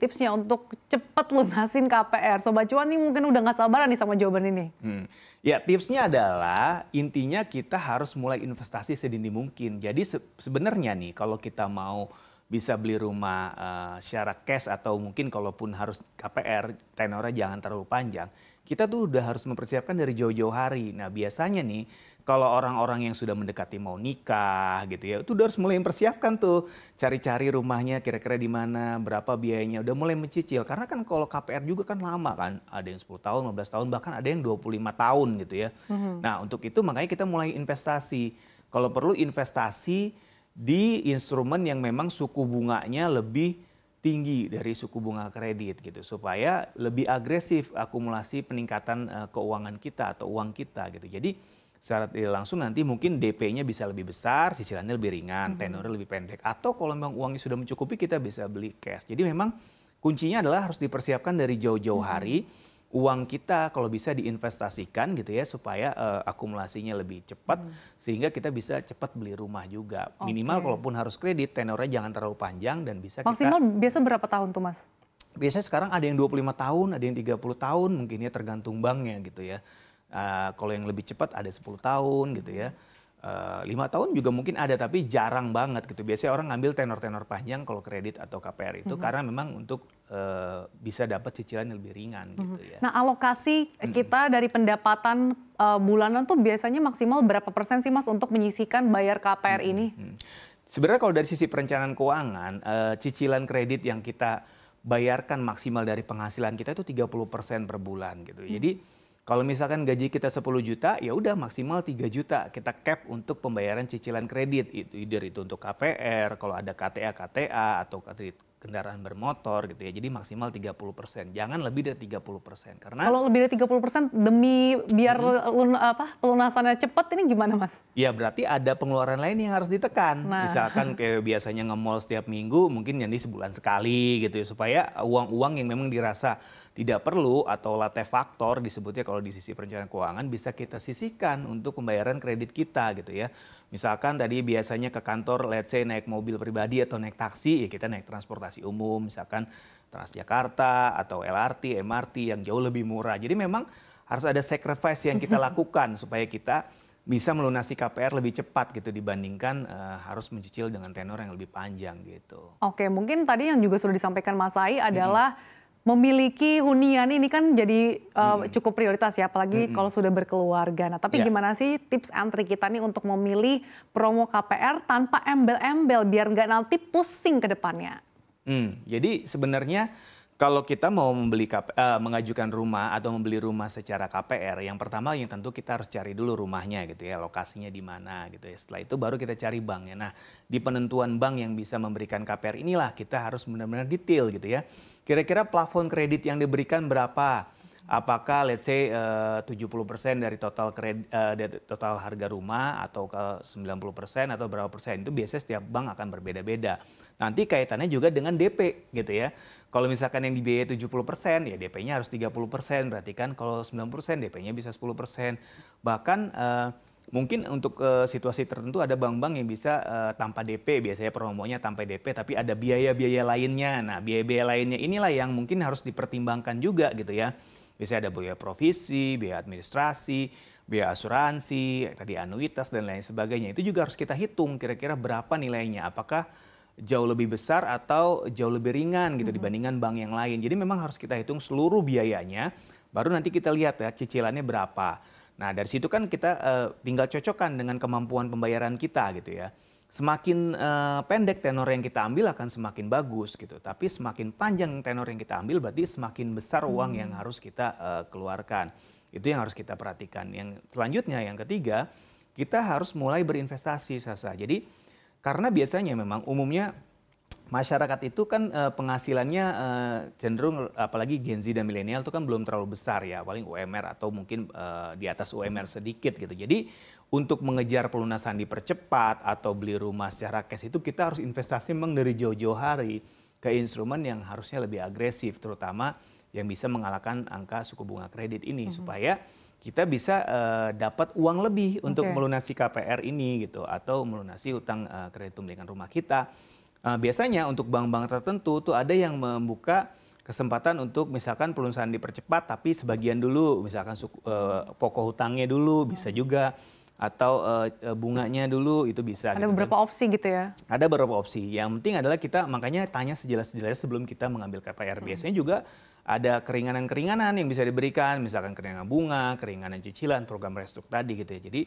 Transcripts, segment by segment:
tipsnya untuk cepat lunasin KPR? Sobat Cuan nih mungkin udah nggak sabaran nih sama jawaban ini. Ya, tipsnya adalah intinya kita harus mulai investasi sedini mungkin. Jadi sebenarnya nih kalau kita mau bisa beli rumah secara cash atau mungkin kalaupun harus KPR, tenornya jangan terlalu panjang. Kita tuh udah harus mempersiapkan dari jauh-jauh hari. Nah biasanya nih kalau orang-orang yang sudah mendekati mau nikah gitu ya, itu udah harus mulai mempersiapkan tuh. Cari-cari rumahnya kira-kira di mana, berapa biayanya, udah mulai mencicil. Karena kan kalau KPR juga kan lama kan, ada yang 10 tahun, 15 tahun, bahkan ada yang 25 tahun gitu ya. Nah untuk itu makanya kita mulai investasi. Kalau perlu investasi di instrumen yang memang suku bunganya lebih tinggi dari suku bunga kredit gitu supaya lebih agresif akumulasi peningkatan keuangan kita atau uang kita gitu. Jadi secara tidak langsung nanti mungkin DP-nya bisa lebih besar, cicilannya lebih ringan, tenornya lebih pendek. Atau kalau memang uangnya sudah mencukupi kita bisa beli cash. Jadi memang kuncinya adalah harus dipersiapkan dari jauh-jauh hari. Uang kita kalau bisa diinvestasikan gitu ya supaya akumulasinya lebih cepat sehingga kita bisa cepat beli rumah juga. Minimal kalaupun harus kredit tenornya jangan terlalu panjang dan bisa Maksimal biasa berapa tahun tuh Mas? Biasanya sekarang ada yang 25 tahun, ada yang 30 tahun mungkin ya tergantung banknya gitu ya. Kalau yang lebih cepat ada 10 tahun gitu ya. 5 tahun juga mungkin ada tapi jarang banget gitu. Biasanya orang ngambil tenor-tenor panjang kalau kredit atau KPR itu karena memang untuk bisa dapat cicilan yang lebih ringan gitu ya. Nah alokasi kita dari pendapatan bulanan tuh biasanya maksimal berapa persen sih Mas untuk menyisihkan bayar KPR ini? Sebenarnya kalau dari sisi perencanaan keuangan, cicilan kredit yang kita bayarkan maksimal dari penghasilan kita itu 30% per bulan gitu. Jadi kalau misalkan gaji kita 10 juta, ya udah maksimal 3 juta kita cap untuk pembayaran cicilan kredit. Itu untuk KPR, kalau ada KTA atau kendaraan bermotor gitu ya. Jadi maksimal 30%. Jangan lebih dari 30%. Karena kalau lebih dari 30% demi biar pelunasannya cepat ini gimana Mas? Ya berarti ada pengeluaran lain yang harus ditekan. Nah. Misalkan kayak biasanya nge-mall setiap minggu, mungkin jadi sebulan sekali gitu ya. Supaya uang-uang yang memang dirasa tidak perlu atau latte faktor disebutnya kalau di sisi perencanaan keuangan bisa kita sisihkan untuk pembayaran kredit kita gitu ya. Misalkan tadi biasanya ke kantor let's say naik mobil pribadi atau naik taksi ya kita naik transportasi umum misalkan Transjakarta atau LRT, MRT yang jauh lebih murah. Jadi memang harus ada sacrifice yang kita lakukan supaya kita bisa melunasi KPR lebih cepat gitu dibandingkan harus mencicil dengan tenor yang lebih panjang gitu. Oke, mungkin tadi yang juga sudah disampaikan Mas Ai adalah memiliki hunian ini kan jadi cukup prioritas ya, apalagi kalau sudah berkeluarga. Nah, tapi gimana sih tips and trik kita nih untuk memilih promo KPR tanpa embel-embel biar nggak nanti pusing ke depannya? Jadi sebenarnya kalau kita mau mengajukan rumah atau membeli rumah secara KPR, yang pertama yang tentu kita harus cari dulu rumahnya gitu ya, lokasinya di mana gitu ya. Setelah itu baru kita cari banknya. Nah, di penentuan bank yang bisa memberikan KPR inilah kita harus benar-benar detail gitu ya. Kira-kira plafon kredit yang diberikan berapa? Apakah let's say 70% dari total harga rumah atau ke 90% atau berapa persen? Itu biasanya setiap bank akan berbeda-beda. Nanti kaitannya juga dengan DP gitu ya. Kalau misalkan yang dibiayai 70% ya DP-nya harus 30%. Berarti kan kalau 90% DP-nya bisa 10%. Bahkan mungkin untuk situasi tertentu ada bank-bank yang bisa tanpa DP, biasanya promonya tanpa DP tapi ada biaya-biaya lainnya. Nah, biaya-biaya lainnya inilah yang mungkin harus dipertimbangkan juga gitu ya. Biasanya ada biaya provisi, biaya administrasi, biaya asuransi, tadi anuitas dan lain sebagainya. Itu juga harus kita hitung kira-kira berapa nilainya. Apakah jauh lebih besar atau jauh lebih ringan gitu dibandingkan bank yang lain. Jadi memang harus kita hitung seluruh biayanya, baru nanti kita lihat ya cicilannya berapa. Nah dari situ kan kita tinggal cocokkan dengan kemampuan pembayaran kita gitu ya. Semakin pendek tenor yang kita ambil akan semakin bagus gitu. Tapi semakin panjang tenor yang kita ambil berarti semakin besar uang yang harus kita keluarkan. Itu yang harus kita perhatikan. Yang selanjutnya yang ketiga, kita harus mulai berinvestasi Sasa. Jadi karena biasanya memang umumnya masyarakat itu kan penghasilannya cenderung apalagi Gen Z dan milenial itu kan belum terlalu besar ya, paling UMR atau mungkin di atas UMR sedikit gitu. Jadi untuk mengejar pelunasan dipercepat atau beli rumah secara cash itu kita harus investasi memang dari jauh-jauh hari ke instrumen yang harusnya lebih agresif, terutama yang bisa mengalahkan angka suku bunga kredit ini supaya kita bisa dapat uang lebih untuk melunasi KPR ini gitu atau melunasi utang kredit pemilikan rumah kita. Biasanya untuk bank-bank tertentu tuh ada yang membuka kesempatan untuk misalkan pelunasan dipercepat tapi sebagian dulu, misalkan pokok hutangnya dulu bisa juga, atau bunganya dulu itu bisa Ada gitu kan. beberapa opsi gitu ya? Ada beberapa opsi. Yang penting adalah kita makanya tanya sejelas-jelasnya sebelum kita mengambil KPR. Biasanya juga ada keringanan-keringanan yang bisa diberikan, misalkan keringanan bunga, keringanan cicilan, program restruk tadi gitu ya. Jadi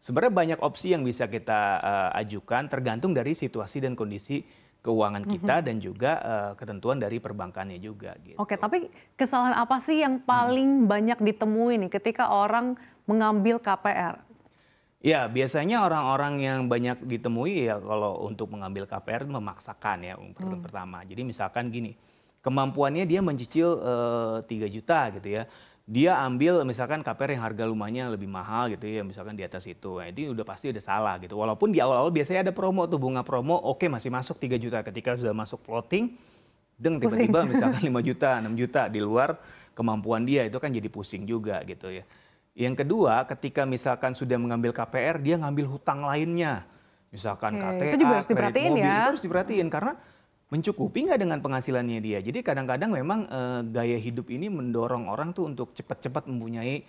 sebenarnya banyak opsi yang bisa kita ajukan tergantung dari situasi dan kondisi keuangan kita dan juga ketentuan dari perbankannya juga gitu. Oke, tapi kesalahan apa sih yang paling banyak ditemui nih ketika orang mengambil KPR? Ya, biasanya orang-orang yang banyak ditemui ya kalau untuk mengambil KPR memaksakan ya pertama. Jadi misalkan gini, kemampuannya dia mencicil 3 juta gitu ya. Dia ambil misalkan KPR yang harga rumahnya lebih mahal gitu ya, misalkan di atas itu. Nah, ini udah pasti udah salah gitu. Walaupun di awal-awal biasanya ada promo tuh, bunga promo, oke masih masuk 3 juta. Ketika sudah masuk floating, tiba-tiba misalkan 5 juta, 6 juta di luar kemampuan dia, itu kan jadi pusing juga gitu ya. Yang kedua, ketika misalkan sudah mengambil KPR, dia ngambil hutang lainnya. Misalkan KTA, itu juga harus kredit diperhatiin mobil, ya. itu harus diperhatiin karena mencukupi nggak dengan penghasilannya dia. Jadi kadang-kadang memang gaya hidup ini mendorong orang tuh untuk cepat-cepat mempunyai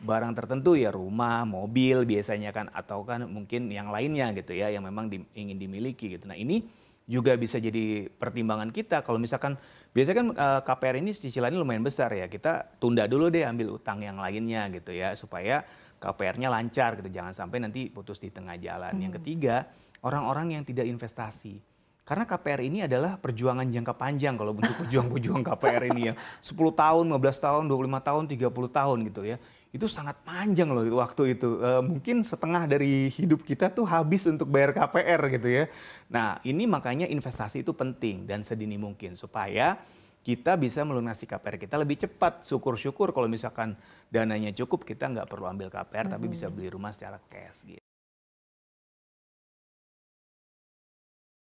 barang tertentu ya, rumah, mobil biasanya kan, atau kan mungkin yang lainnya gitu ya, yang memang ingin dimiliki gitu. Nah ini juga bisa jadi pertimbangan kita kalau misalkan biasanya kan KPR ini cicilannya lumayan besar ya, kita tunda dulu deh ambil utang yang lainnya gitu ya supaya KPR-nya lancar gitu, jangan sampai nanti putus di tengah jalan. Yang ketiga, orang-orang yang tidak investasi. Karena KPR ini adalah perjuangan jangka panjang kalau untuk pejuang-pejuang KPR ini ya. 10 tahun, 15 tahun, 25 tahun, 30 tahun gitu ya. Itu sangat panjang loh waktu itu. Mungkin setengah dari hidup kita tuh habis untuk bayar KPR gitu ya. Nah ini makanya investasi itu penting dan sedini mungkin supaya kita bisa melunasi KPR kita lebih cepat. Syukur-syukur kalau misalkan dananya cukup kita nggak perlu ambil KPR tapi bisa beli rumah secara cash gitu.